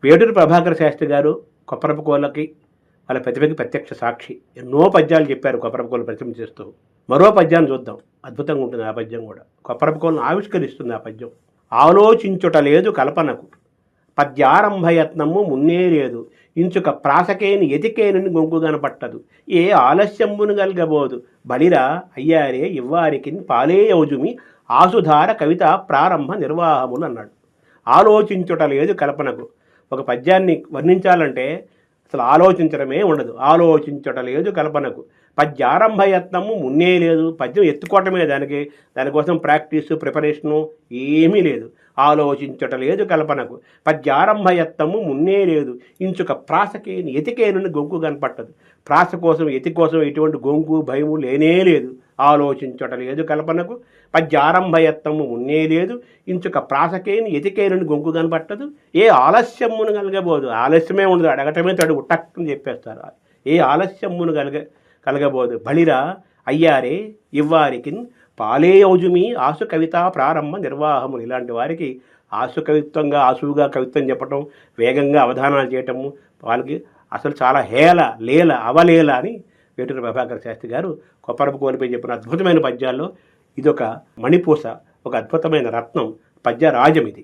వేటూరి ప్రభాకర శాస్త్రి గారు కొప్పరపు కోళ్ళకి వాళ్ళ ప్రతిభకి ప్రత్యక్ష సాక్షి. ఎన్నో పద్యాలు చెప్పారు కొప్పరపు కోళ్ళు ప్రతిమ చేస్తూ. మరో పద్యాన్ని చూద్దాం, అద్భుతంగా ఉంటుంది ఆ పద్యం కూడా. కొప్పరపు కోళ్ళను ఆవిష్కరిస్తుంది ఆ పద్యం. ఆలోచించుట లేదు కల్పనకు, పద్యారంభయత్నము మున్నే లేదు, ఇంచుక ప్రాసకేని ఎతికేనని గొంకుగాన పట్టదు, ఏ ఆలస్యంబును గల్గబోదు, బలిరా అయ్యారే ఇవ్వారికి పాలే ఔజుమి, ఆసుధార కవిత ప్రారంభ నిర్వాహములు అన్నాడు. ఆలోచించుట లేదు కల్పనకు. ఒక పద్యాన్ని వర్ణించాలంటే అసలు ఆలోచించడమే ఉండదు. ఆలోచించట లేదు కల్పనకు, పద్యారంభయత్నము మున్నే లేదు. పద్యం ఎత్తుకోవటమే దానికోసం ప్రాక్టీసు ప్రిపరేషను ఏమీ లేదు. ఆలోచించట లేదు కల్పనకు, పద్యారంభయత్నము మున్నే లేదు, ఇంచుక ప్రాసకేని ఎతికేనని గొంకు కనపట్టదు. ప్రాస కోసం ఎతి కోసం ఎటువంటి గొంకు భయము లేనే లేదు. ఆలోచించట లేదు కల్పనకు, పద్యారంభయత్నము మున్నే లేదు, ఇంచుక ప్రాసకేని ఎతికేనని గొంకు కనపట్టదు, ఏ ఆలస్యమును కలగబోదు. ఆలస్యమే ఉండదు, అడగటమే తడుగు టక్కుని చెప్పేస్తారు. ఏ ఆలస్యమును కలగబోదు, బలిరా అయ్యారే ఇవ్వారికి పాలే ఔజుమి, ఆసు కవిత ప్రారంభ నిర్వాహములు. ఇలాంటి వారికి ఆసుగా కవిత్వం చెప్పటం, వేగంగా అవధానాలు చేయటము వాళ్ళకి అసలు చాలా లీల అవలీల అని వేటూరి ప్రభాకర శాస్త్రి గారు కొప్పరపు కోలిపై చెప్పిన అద్భుతమైన పద్యాల్లో ఇదొక మణిపూస, ఒక అద్భుతమైన రత్నం, పద్యరాజం ఇది.